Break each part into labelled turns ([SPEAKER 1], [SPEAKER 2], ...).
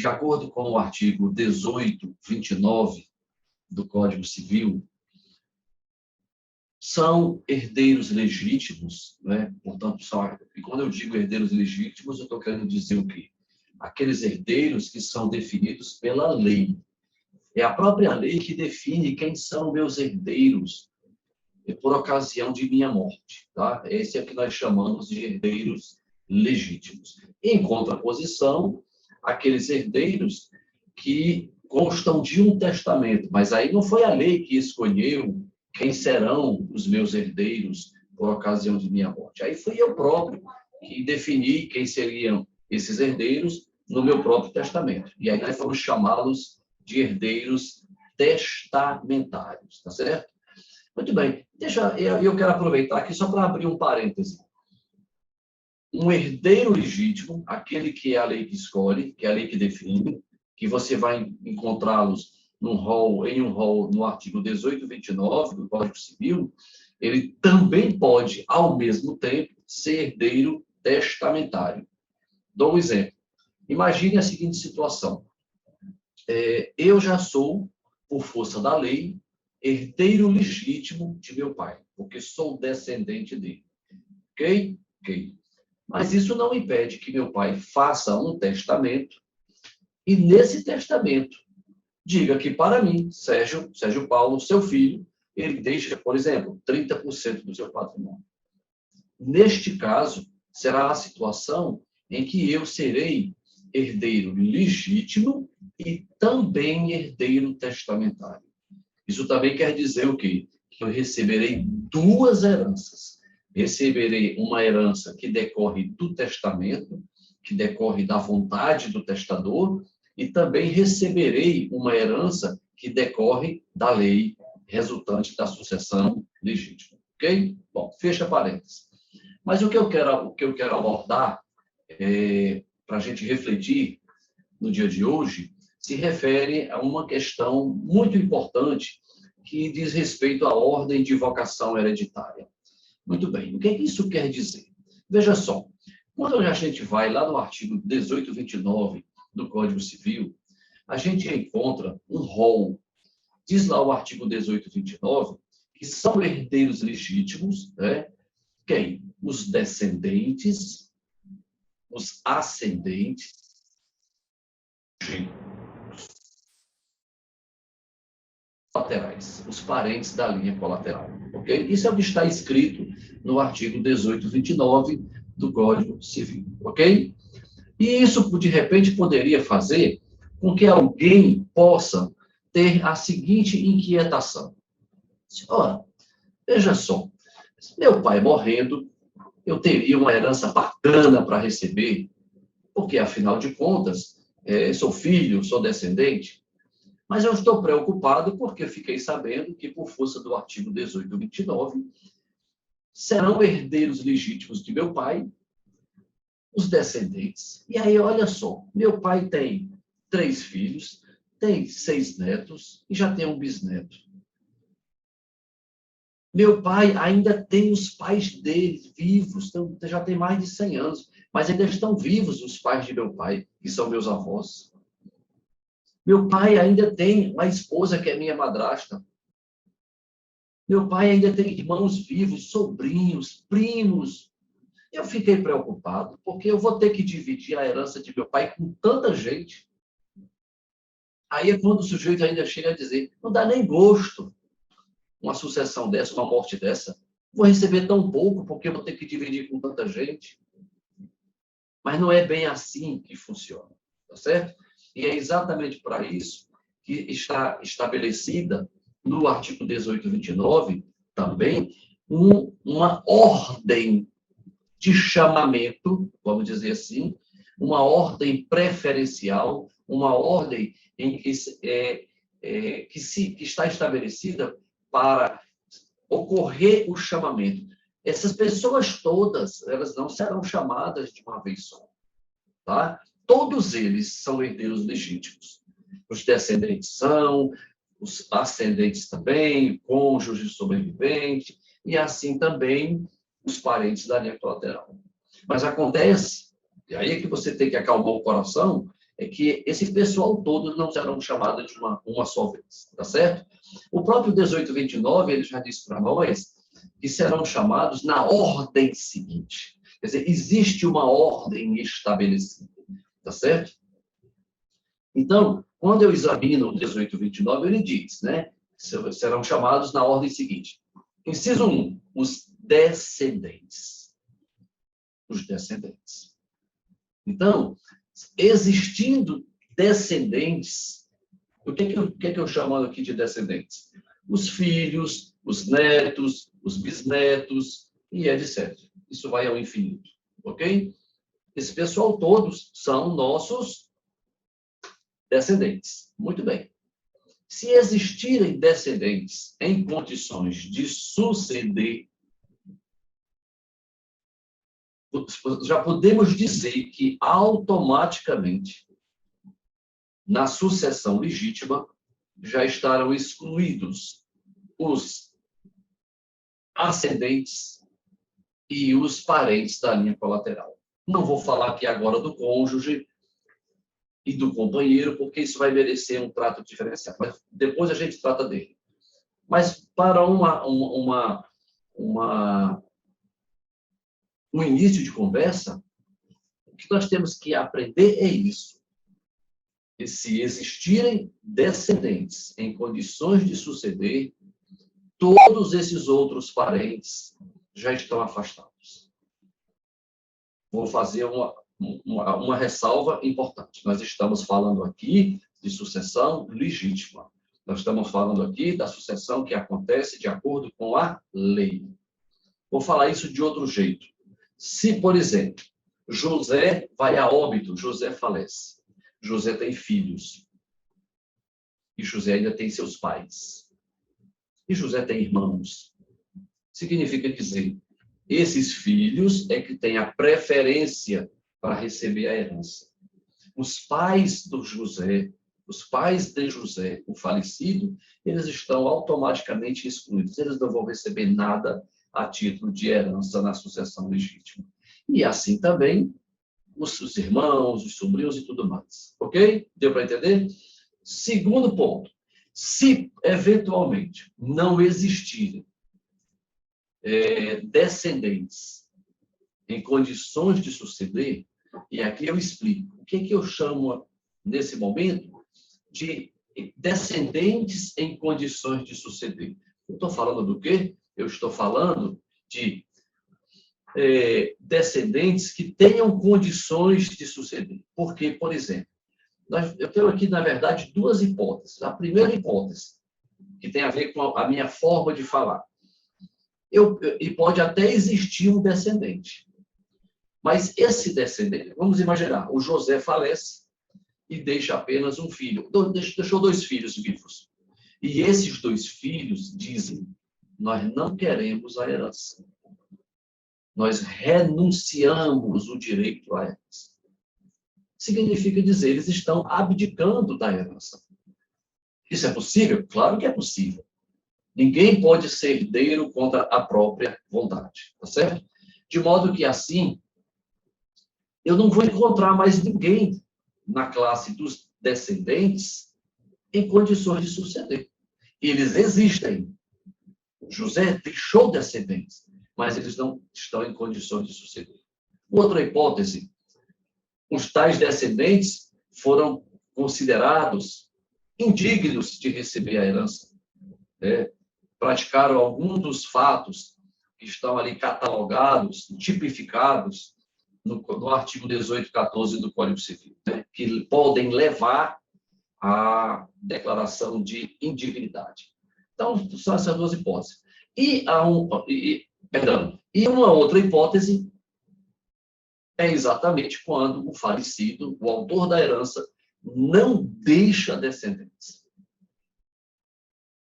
[SPEAKER 1] de acordo com o artigo 1829 do Código Civil, são herdeiros legítimos, né? Portanto, e quando eu digo herdeiros legítimos, eu estou querendo dizer o quê? Aqueles herdeiros que são definidos pela lei. É a própria lei que define quem são meus herdeiros por ocasião de minha morte, tá? Esse é o que nós chamamos de herdeiros legítimos. Em contraposição, aqueles herdeiros que constam de um testamento, mas aí não foi a lei que escolheu quem serão os meus herdeiros por ocasião de minha morte. Aí fui eu próprio que defini quem seriam esses herdeiros no meu próprio testamento. E aí nós vamos chamá-los de herdeiros testamentários, tá certo? Muito bem. Eu quero aproveitar aqui só para abrir um parêntese. Um herdeiro legítimo, aquele que é a lei que escolhe, que é a lei que define, que você vai encontrá-los em um rol no artigo 1829 do Código Civil, ele também pode, ao mesmo tempo, ser herdeiro testamentário. Dou um exemplo. Imagine a seguinte situação. Eu já sou, por força da lei, herdeiro legítimo de meu pai, porque sou descendente dele. Ok? Ok. Mas isso não impede que meu pai faça um testamento e, nesse testamento, diga que, para mim, Sérgio Paulo, seu filho, ele deixa, por exemplo, 30% do seu patrimônio. Neste caso, será a situação em que eu serei herdeiro legítimo e também herdeiro testamentário. Isso também quer dizer o quê? Que eu receberei duas heranças. Receberei uma herança que decorre do testamento, que decorre da vontade do testador, e também receberei uma herança que decorre da lei resultante da sucessão legítima. Ok? Bom, fecha parênteses. Mas o que eu quero abordar, para a gente refletir no dia de hoje, se refere a uma questão muito importante que diz respeito à ordem de vocação hereditária. Muito bem, o que isso quer dizer? Veja só, quando a gente vai lá no artigo 1829 do Código Civil, a gente encontra um rol. Diz lá o artigo 1829 que são herdeiros legítimos, né? Quem? Os descendentes, os ascendentes, colaterais, os parentes da linha colateral, ok? Isso é o que está escrito no artigo 1829 do Código Civil, ok? E isso, de repente, poderia fazer com que alguém possa ter a seguinte inquietação. Ora, veja só, meu pai morrendo, eu teria uma herança bacana para receber, porque, afinal de contas, sou filho, sou descendente. Mas eu estou preocupado porque fiquei sabendo que, por força do artigo 1829, serão herdeiros legítimos de meu pai os descendentes. E aí, olha só, meu pai tem 3 filhos, tem 6 netos e já tem um bisneto. Meu pai ainda tem os pais dele vivos, então já tem mais de 100 anos, mas ainda estão vivos os pais de meu pai, que são meus avós. Meu pai ainda tem uma esposa que é minha madrasta. Meu pai ainda tem irmãos vivos, sobrinhos, primos. Eu fiquei preocupado, porque eu vou ter que dividir a herança de meu pai com tanta gente. Aí é quando o sujeito ainda chega a dizer, não dá nem gosto uma sucessão dessa, uma morte dessa. Vou receber tão pouco, porque eu vou ter que dividir com tanta gente. Mas não é bem assim que funciona, tá certo? E é exatamente para isso que está estabelecida no artigo 1829 também uma ordem de chamamento, vamos dizer assim, uma ordem preferencial, uma ordem em que está estabelecida para ocorrer o chamamento. Essas pessoas todas, elas não serão chamadas de uma vez só, tá? Todos eles são herdeiros legítimos. Os descendentes são, os ascendentes também, cônjuge sobrevivente, e assim também os parentes da linha colateral. Mas acontece, e aí é que você tem que acalmar o coração, é que esse pessoal todo não serão chamados de uma só vez, tá certo? O próprio 1829, ele já disse para nós que serão chamados na ordem seguinte. Quer dizer, existe uma ordem estabelecida, tá certo? Então, quando eu examino o 1829, ele diz, né? Serão chamados na ordem seguinte. Inciso 1, os descendentes. Os descendentes. Então, existindo descendentes, o que eu chamo aqui de descendentes? Os filhos, os netos, os bisnetos e etc. Isso vai ao infinito, ok? Esse pessoal todos são nossos descendentes. Muito bem. Se existirem descendentes em condições de suceder, já podemos dizer que automaticamente, na sucessão legítima, já estarão excluídos os ascendentes e os parentes da linha colateral. Não vou falar aqui agora do cônjuge e do companheiro, porque isso vai merecer um trato diferenciado. Mas depois a gente trata dele. Mas para um início de conversa, o que nós temos que aprender é isso. E se existirem descendentes em condições de suceder, todos esses outros parentes já estão afastados. Vou fazer uma ressalva importante. Nós estamos falando aqui de sucessão legítima. Nós estamos falando aqui da sucessão que acontece de acordo com a lei. Vou falar isso de outro jeito. Se, por exemplo, José vai a óbito, José falece. José tem filhos. E José ainda tem seus pais. E José tem irmãos. Significa dizer, esses filhos é que têm a preferência para receber a herança. Os pais do José, os pais de José, o falecido, eles estão automaticamente excluídos. Eles não vão receber nada a título de herança na sucessão legítima. E assim também os irmãos, os sobrinhos e tudo mais. Ok? Deu para entender? Segundo ponto. Se, eventualmente, não existirem descendentes em condições de suceder, e aqui eu explico. O que eu chamo, nesse momento, de descendentes em condições de suceder? Eu estou falando do quê? Eu estou falando de descendentes que tenham condições de suceder. Porque, por exemplo, eu tenho aqui, na verdade, duas hipóteses. A primeira hipótese, que tem a ver com a minha forma de falar. E pode até existir um descendente. Mas esse descendente, vamos imaginar, o José falece e deixa apenas um filho. Deixou 2 filhos vivos. E esses 2 filhos dizem, nós não queremos a herança. Nós renunciamos o direito à herança. Significa dizer, eles estão abdicando da herança. Isso é possível? Claro que é possível. Ninguém pode ser herdeiro contra a própria vontade, tá certo? De modo que, assim, eu não vou encontrar mais ninguém na classe dos descendentes em condições de suceder. Eles existem. José deixou descendentes, mas eles não estão em condições de suceder. Outra hipótese, os tais descendentes foram considerados indignos de receber a herança. Praticaram algum dos fatos que estão ali catalogados, tipificados no artigo 1814 do Código Civil, que podem levar à declaração de indignidade. Então, são essas duas hipóteses. E uma outra hipótese é exatamente quando o falecido, o autor da herança, não deixa descendentes.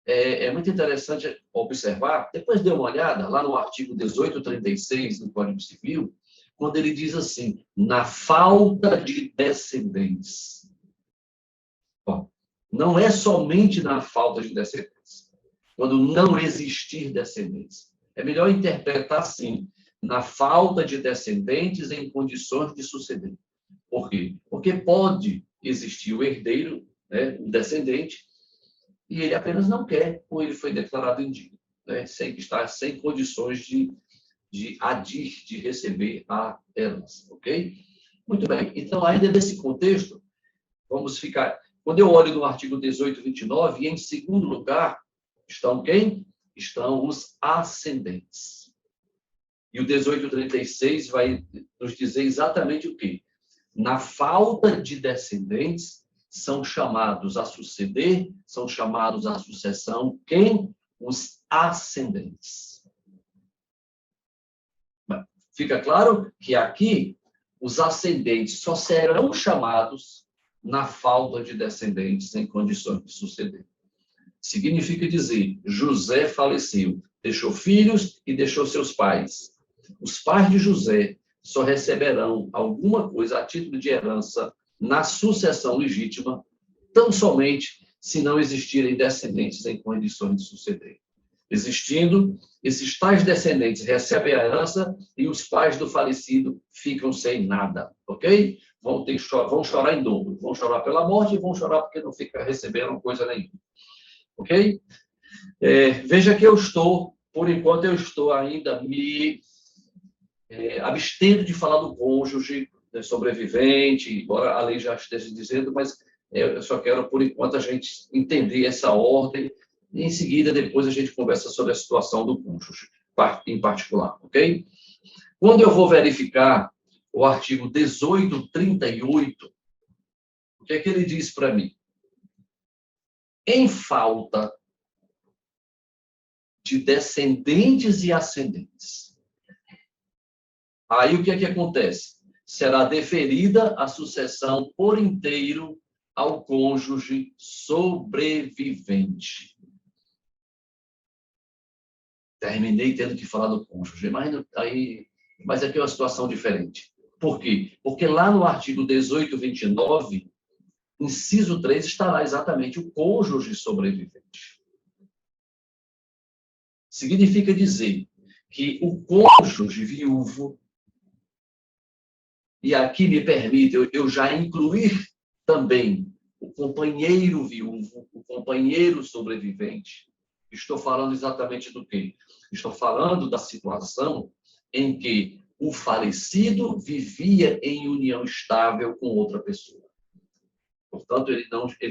[SPEAKER 1] É muito interessante observar, depois dê uma olhada lá no artigo 1836 do Código Civil, quando ele diz assim, na falta de descendentes. Bom, não é somente na falta de descendentes, quando não existir descendentes. É melhor interpretar assim, na falta de descendentes em condições de suceder. Por quê? Porque pode existia o herdeiro, né, o descendente, e ele apenas não quer, ou ele foi declarado indigno, né, sem estar sem condições de adir, de receber a herança, ok? Muito bem. Então, ainda nesse contexto, vamos ficar... Quando eu olho no artigo 1829, em segundo lugar, estão quem? Estão os ascendentes. E o 1836 vai nos dizer exatamente o quê? Na falta de descendentes, são chamados a suceder, são chamados à sucessão quem? Os ascendentes. Fica claro que aqui os ascendentes só serão chamados na falta de descendentes em condições de suceder. Significa dizer, José faleceu, deixou filhos e deixou seus pais. Os pais de José só receberão alguma coisa a título de herança na sucessão legítima, tão somente se não existirem descendentes em condições de suceder. Existindo, esses tais descendentes recebem a herança e os pais do falecido ficam sem nada, ok? Vão chorar em dobro, vão chorar pela morte e vão chorar porque não receberam coisa nenhuma, ok? Veja que por enquanto eu estou ainda me abstendo de falar do cônjuge, sobrevivente, embora a lei já esteja dizendo, mas eu só quero, por enquanto, a gente entender essa ordem. E, em seguida, depois a gente conversa sobre a situação do cônjuge, em particular, ok? Quando eu vou verificar o artigo 1838, o que é que ele diz para mim? Em falta de descendentes e ascendentes. Aí o que é que acontece? Será deferida a sucessão por inteiro ao cônjuge sobrevivente. Terminei tendo que falar do cônjuge, mas aqui é uma situação diferente. Por quê? Porque lá no artigo 1829, inciso 3, estará exatamente o cônjuge sobrevivente. Significa dizer que o cônjuge viúvo, e aqui me permite eu já incluir também o companheiro viúvo, o companheiro sobrevivente. Estou falando exatamente do quê? Estou falando da situação em que o falecido vivia em união estável com outra pessoa. Portanto, ele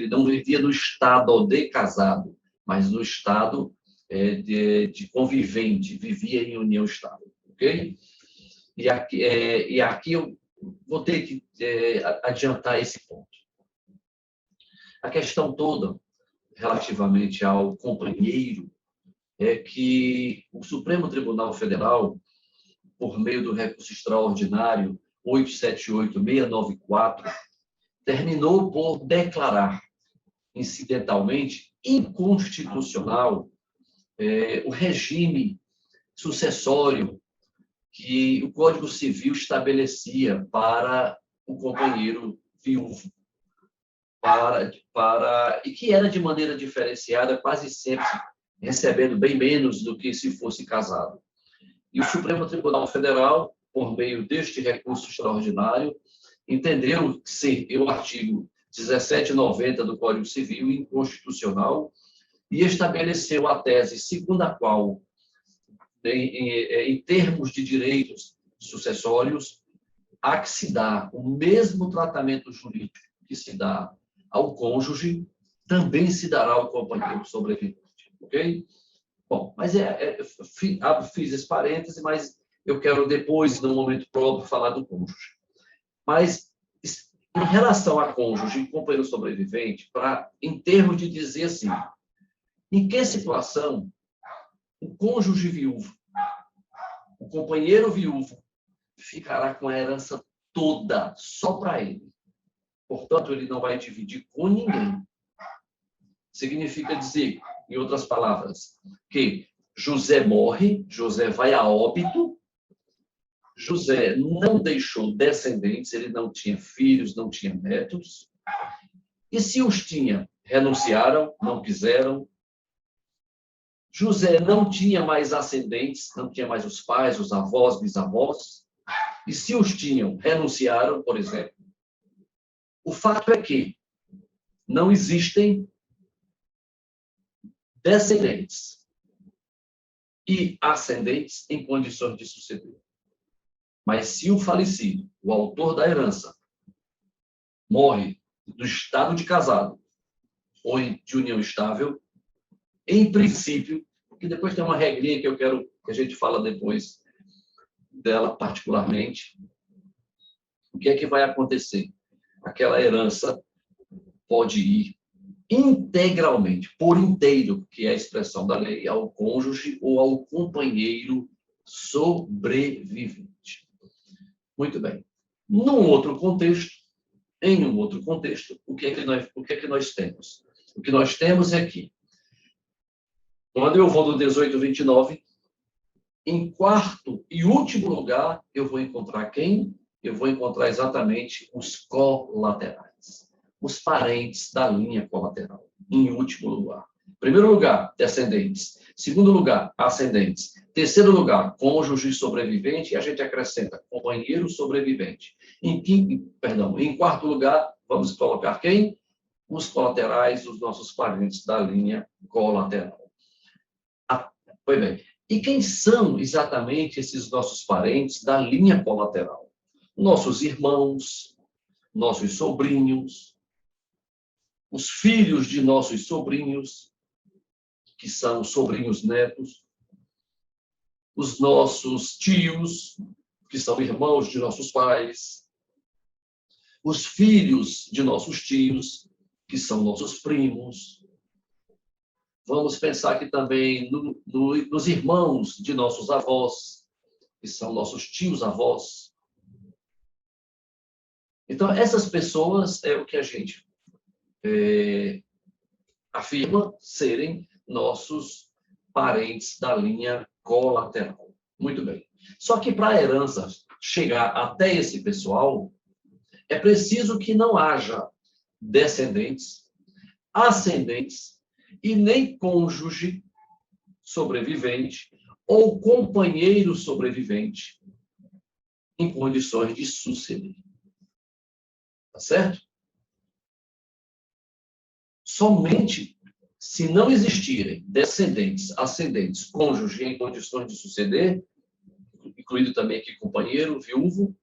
[SPEAKER 1] não vivia no estado de casado, mas no estado de convivente, vivia em união estável. Ok? E aqui eu vou ter que adiantar esse ponto. A questão toda, relativamente ao companheiro, é que o Supremo Tribunal Federal, por meio do recurso extraordinário 878-694, terminou por declarar, incidentalmente, inconstitucional o regime sucessório que o Código Civil estabelecia para o companheiro viúvo, e que era de maneira diferenciada, quase sempre recebendo bem menos do que se fosse casado. E o Supremo Tribunal Federal, por meio deste recurso extraordinário, entendeu ser o artigo 1790 do Código Civil inconstitucional e estabeleceu a tese segundo a qual, em termos de direitos sucessórios, há que se dar o mesmo tratamento jurídico que se dá ao cônjuge, também se dará ao companheiro sobrevivente, ok? Bom, mas fiz esse parêntese, mas eu quero depois, no momento próprio, falar do cônjuge. Mas, em relação a cônjuge e companheiro sobrevivente, em termos de dizer assim, em que situação o cônjuge viúvo, o companheiro viúvo, ficará com a herança toda só para ele? Portanto, ele não vai dividir com ninguém. Significa dizer, em outras palavras, que José morre, José vai a óbito, José não deixou descendentes, ele não tinha filhos, não tinha netos, e se os tinha, renunciaram, não quiseram. José não tinha mais ascendentes, não tinha mais os pais, os avós, bisavós, e se os tinham, renunciaram, por exemplo. O fato é que não existem descendentes e ascendentes em condições de suceder. Mas se o falecido, o autor da herança, morre do estado de casado ou de união estável, em princípio, porque depois tem uma regrinha que eu quero que a gente fala depois dela particularmente, o que é que vai acontecer? Aquela herança pode ir integralmente, por inteiro, que é a expressão da lei, ao cônjuge ou ao companheiro sobrevivente. Muito bem. Num outro contexto, em um outro contexto, o que é que nós temos? O que nós temos é que, quando eu vou do 1829, em quarto e último lugar, eu vou encontrar quem? Eu vou encontrar exatamente os colaterais, os parentes da linha colateral, em último lugar. Primeiro lugar, descendentes. Segundo lugar, ascendentes. Terceiro lugar, cônjuge sobrevivente, e a gente acrescenta companheiro sobrevivente. Em quarto lugar, vamos colocar quem? Os colaterais, os nossos parentes da linha colateral. Pois bem, e quem são exatamente esses nossos parentes da linha colateral? Nossos irmãos, nossos sobrinhos, os filhos de nossos sobrinhos, que são sobrinhos netos, os nossos tios, que são irmãos de nossos pais, os filhos de nossos tios, que são nossos primos. Vamos pensar aqui também nos irmãos de nossos avós, que são nossos tios-avós. Então, essas pessoas é o que a gente afirma serem nossos parentes da linha colateral. Muito bem. Só que para a herança chegar até esse pessoal, é preciso que não haja descendentes, ascendentes e nem cônjuge sobrevivente ou companheiro sobrevivente em condições de suceder. Tá certo? Somente se não existirem descendentes, ascendentes, cônjuge em condições de suceder, incluído também aqui companheiro, viúvo,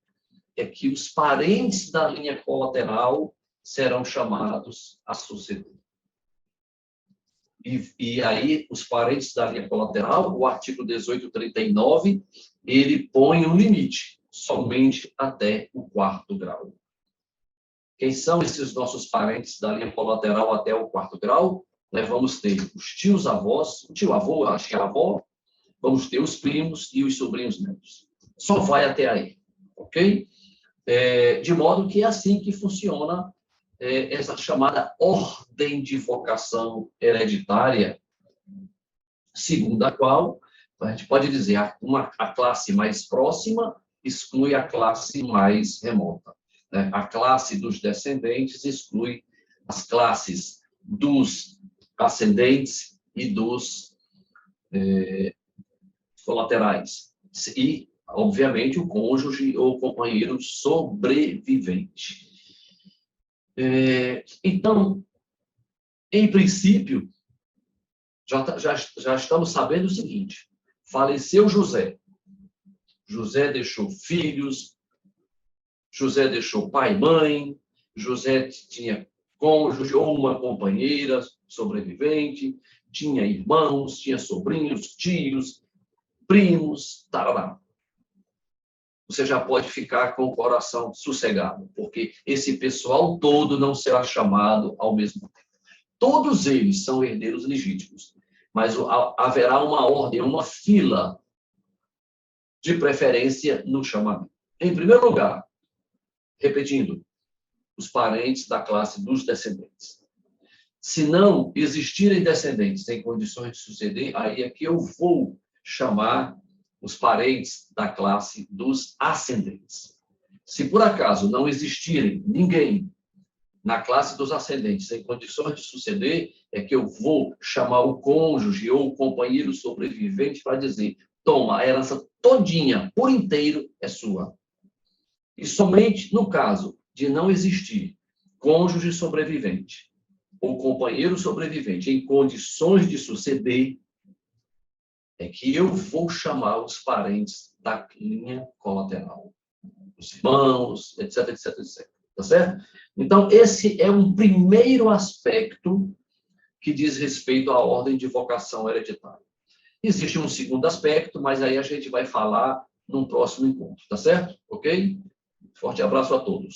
[SPEAKER 1] é que os parentes da linha colateral serão chamados a suceder. E aí, os parentes da linha colateral, o artigo 1839, ele põe um limite, somente até o quarto grau. Quem são esses nossos parentes da linha colateral até o quarto grau? Nós vamos ter os tios-avós, o tio-avô, acho que é a avó, vamos ter os primos e os sobrinhos netos. Só vai até aí, ok? De modo que é assim que funciona essa chamada ordem de vocação hereditária, segundo a qual a gente pode dizer a classe mais próxima exclui a classe mais remota. Né? A classe dos descendentes exclui as classes dos ascendentes e dos colaterais. E, obviamente, o cônjuge ou companheiro sobrevivente. Então, em princípio, já estamos sabendo o seguinte: faleceu José. José deixou filhos, José deixou pai e mãe, José tinha cônjuge ou uma companheira sobrevivente, tinha irmãos, tinha sobrinhos, tios, primos, tarará. Você já pode ficar com o coração sossegado, porque esse pessoal todo não será chamado ao mesmo tempo. Todos eles são herdeiros legítimos, mas haverá uma ordem, uma fila de preferência no chamamento. Em primeiro lugar, repetindo, os parentes da classe dos descendentes. Se não existirem descendentes em condições de suceder, aí é que eu vou chamar os parentes da classe dos ascendentes. Se por acaso não existirem ninguém na classe dos ascendentes em condições de suceder, é que eu vou chamar o cônjuge ou o companheiro sobrevivente para dizer: toma, a herança todinha, por inteiro, é sua. E somente no caso de não existir cônjuge sobrevivente ou companheiro sobrevivente em condições de suceder, é que eu vou chamar os parentes da linha colateral, os irmãos, etc, etc, etc. Tá certo? Então, esse é um primeiro aspecto que diz respeito à ordem de vocação hereditária. Existe um segundo aspecto, mas aí a gente vai falar num próximo encontro, tá certo? Ok? Forte abraço a todos.